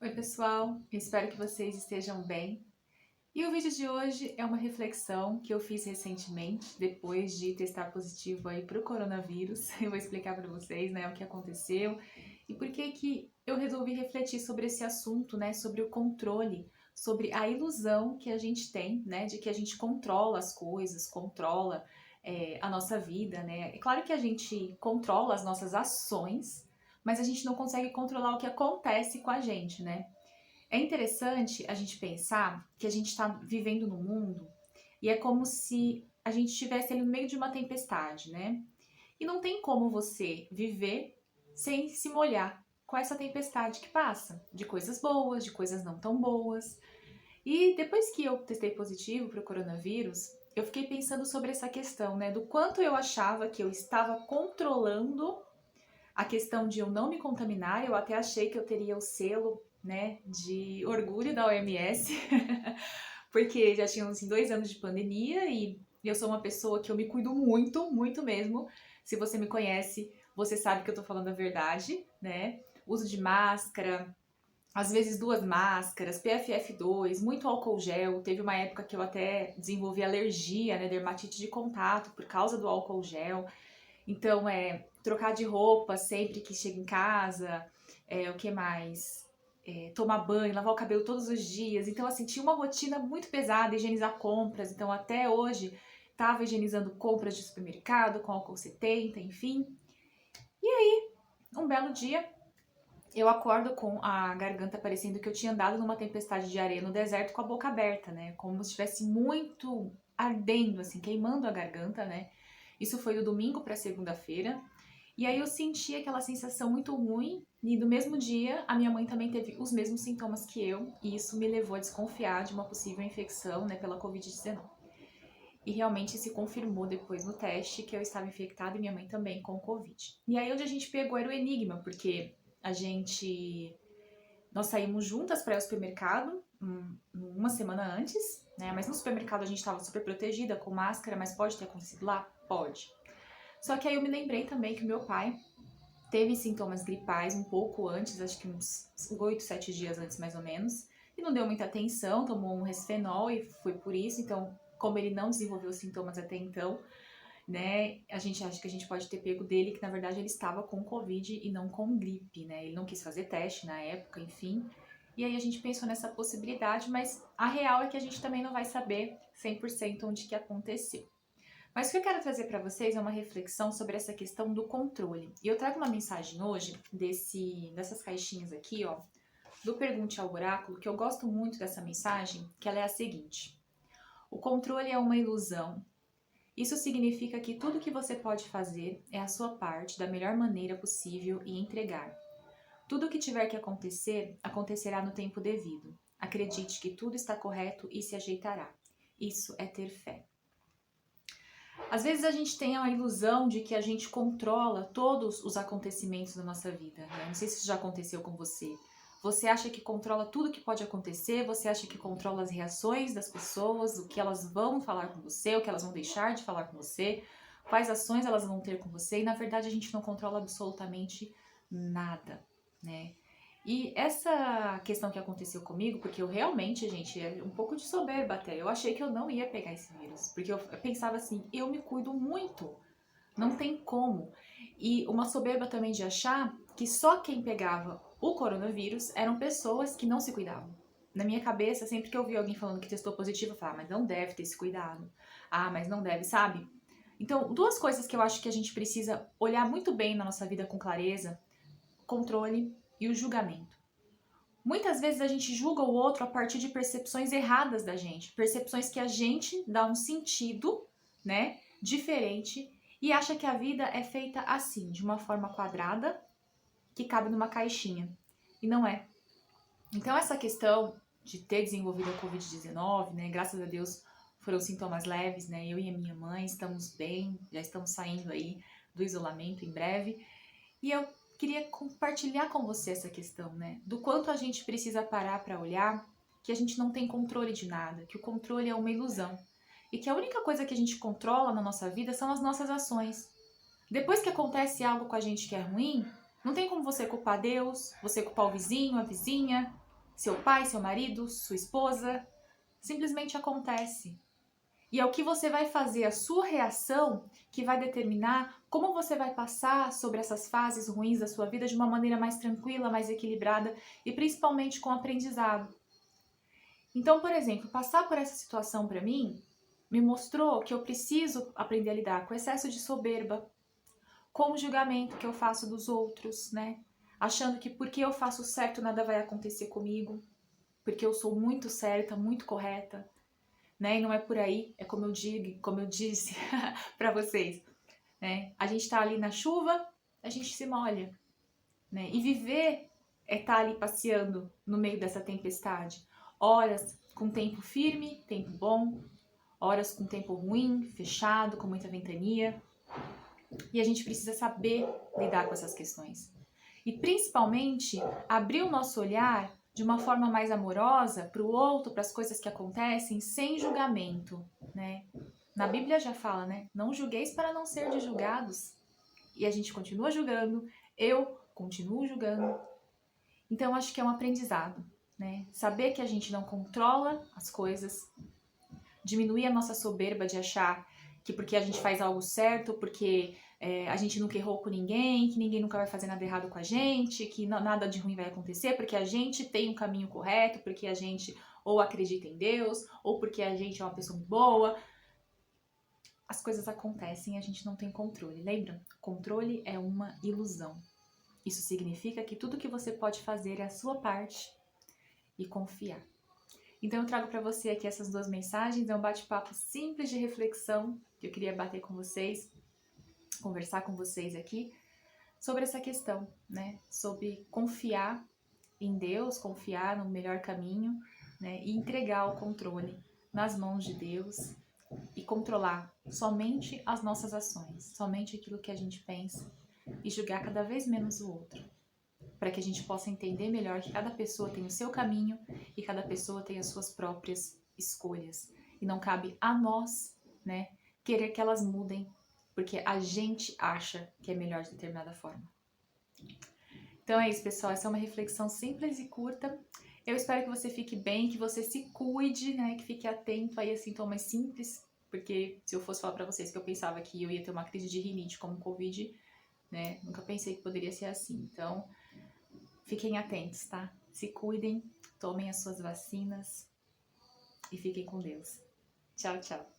Oi, pessoal, espero que vocês estejam bem. E o vídeo de hoje é uma reflexão que eu fiz recentemente, depois de testar positivo aí para o coronavírus. Eu vou explicar para vocês, né, o que aconteceu e por que que eu resolvi refletir sobre esse assunto, né, sobre o controle, sobre a ilusão que a gente tem, né, de que a gente controla as coisas, controla a nossa vida, né. É claro que a gente controla as nossas ações, mas a gente não consegue controlar o que acontece com a gente, né? É interessante a gente pensar que a gente está vivendo no mundo e é como se a gente estivesse ali no meio de uma tempestade, né? E não tem como você viver sem se molhar com essa tempestade que passa, de coisas boas, de coisas não tão boas. E depois que eu testei positivo para o coronavírus, eu fiquei pensando sobre essa questão, né? Do quanto eu achava que eu estava controlando a questão de eu não me contaminar. Eu até achei que eu teria o selo, né, de orgulho da OMS, porque já tinham assim, 2 anos de pandemia e eu sou uma pessoa que eu me cuido muito, muito mesmo. Se você me conhece, você sabe que eu tô falando a verdade, né? Uso de máscara, às vezes 2 máscaras, PFF2, muito álcool gel. Teve uma época que eu até desenvolvi alergia, né, dermatite de contato por causa do álcool gel. Então, trocar de roupa sempre que chega em casa, o que mais? Tomar banho, lavar o cabelo todos os dias. Então, assim, tinha uma rotina muito pesada, higienizar compras. Então, até hoje, tava higienizando compras de supermercado com álcool 70, enfim. Um belo dia, eu acordo com a garganta parecendo que eu tinha andado numa tempestade de areia no deserto com a boca aberta, né? Como se estivesse muito ardendo, assim, queimando a garganta, né? Isso foi do domingo para segunda-feira. E aí eu senti aquela sensação muito ruim, e no mesmo dia a minha mãe também teve os mesmos sintomas que eu, e isso me levou a desconfiar de uma possível infecção, né, pela Covid-19. E realmente se confirmou depois no teste que eu estava infectada e minha mãe também com o Covid. E aí onde a gente pegou era o enigma, porque a gente nós saímos juntas para ir ao supermercado uma semana antes, né? Mas no supermercado a gente estava super protegida, com máscara, mas pode ter acontecido lá? Pode. Só que aí eu me lembrei também que o meu pai teve sintomas gripais um pouco antes, acho que uns 8, 7 dias antes mais ou menos, e não deu muita atenção, tomou um resfenol e foi por isso. Então, como ele não desenvolveu sintomas até então, né, a gente acha que a gente pode ter pego dele, que na verdade ele estava com Covid e não com gripe, né? Ele não quis fazer teste na época, enfim. E aí a gente pensou nessa possibilidade, mas a real é que a gente também não vai saber 100% onde que aconteceu. Mas o que eu quero trazer para vocês é uma reflexão sobre essa questão do controle. E eu trago uma mensagem hoje dessas caixinhas aqui, ó, do Pergunte ao Oráculo, que eu gosto muito dessa mensagem, que ela é a seguinte: o controle é uma ilusão. Isso significa que tudo que você pode fazer é a sua parte da melhor maneira possível e entregar. Tudo o que tiver que acontecer, acontecerá no tempo devido. Acredite que tudo está correto e se ajeitará. Isso é ter fé. Às vezes a gente tem a ilusão de que a gente controla todos os acontecimentos da nossa vida, né? Não sei se isso já aconteceu com você. Você acha que controla tudo que pode acontecer, você acha que controla as reações das pessoas, o que elas vão falar com você, o que elas vão deixar de falar com você, quais ações elas vão ter com você, e na verdade a gente não controla absolutamente nada, né? E essa questão que aconteceu comigo, porque eu realmente, gente, é um pouco de soberba até. Eu achei que eu não ia pegar esse vírus, porque eu pensava assim, eu me cuido muito, não tem como. E uma soberba também de achar que só quem pegava o coronavírus eram pessoas que não se cuidavam. Na minha cabeça, sempre que eu vi alguém falando que testou positivo, eu falava, mas não deve ter esse cuidado. Ah, mas não deve, sabe? Então, 2 coisas que eu acho que a gente precisa olhar muito bem na nossa vida com clareza: controle e o julgamento. Muitas vezes a gente julga o outro a partir de percepções erradas da gente, percepções que a gente dá um sentido, né, diferente, e acha que a vida é feita assim, de uma forma quadrada, que cabe numa caixinha. E não é. Então essa questão de ter desenvolvido a Covid-19, né, graças a Deus foram sintomas leves, né, eu e a minha mãe estamos bem, já estamos saindo aí do isolamento em breve, e eu queria compartilhar com você essa questão, né? Do quanto a gente precisa parar para olhar que a gente não tem controle de nada, que o controle é uma ilusão. E que a única coisa que a gente controla na nossa vida são as nossas ações. Depois que acontece algo com a gente que é ruim, não tem como você culpar Deus, você culpar o vizinho, a vizinha. seu pai, seu marido, sua esposa. Simplesmente acontece. E é o que você vai fazer, a sua reação, que vai determinar como você vai passar sobre essas fases ruins da sua vida de uma maneira mais tranquila, mais equilibrada e principalmente com aprendizado. Então, por exemplo, passar por essa situação para mim me mostrou que eu preciso aprender a lidar com o excesso de soberba, com o julgamento que eu faço dos outros, né? Achando que porque eu faço certo nada vai acontecer comigo, porque eu sou muito certa, muito correta, né? E não é por aí, é como eu digo, como eu disse para vocês, né? A gente tá ali na chuva, a gente se molha, né? E viver é estar ali passeando no meio dessa tempestade. Horas com tempo firme, tempo bom, horas com tempo ruim, fechado, com muita ventania. E a gente precisa saber lidar com essas questões. E principalmente abrir o nosso olhar de uma forma mais amorosa para o outro, para as coisas que acontecem, sem julgamento, né? Na Bíblia já fala, né? Não julgueis para não ser de julgados. E a gente continua julgando, eu continuo julgando. Então acho que é um aprendizado, né? Saber que a gente não controla as coisas, diminuir a nossa soberba de achar que porque a gente faz algo certo, porque a gente nunca errou com ninguém, que ninguém nunca vai fazer nada errado com a gente, que nada de ruim vai acontecer, porque a gente tem um caminho correto, porque a gente ou acredita em Deus, ou porque a gente é uma pessoa muito boa. As coisas acontecem e a gente não tem controle, lembra? Controle é uma ilusão. Isso significa que tudo que você pode fazer é a sua parte e confiar. Então eu trago para você aqui essas duas mensagens, é um bate-papo simples de reflexão que eu queria bater com vocês, conversar com vocês aqui sobre essa questão, né? Sobre confiar em Deus, confiar no melhor caminho, né? E entregar o controle nas mãos de Deus e controlar somente as nossas ações, somente aquilo que a gente pensa e julgar cada vez menos o outro, para que a gente possa entender melhor que cada pessoa tem o seu caminho e cada pessoa tem as suas próprias escolhas. E não cabe a nós, né, querer que elas mudem, porque a gente acha que é melhor de determinada forma. Então é isso, pessoal. Essa é uma reflexão simples e curta. Eu espero que você fique bem, que você se cuide, né, que fique atento aí a sintomas simples, porque se eu fosse falar para vocês que eu pensava que eu ia ter uma crise de rinite como Covid, né, nunca pensei que poderia ser assim. Então, fiquem atentos, tá? Se cuidem, tomem as suas vacinas e fiquem com Deus. Tchau, tchau.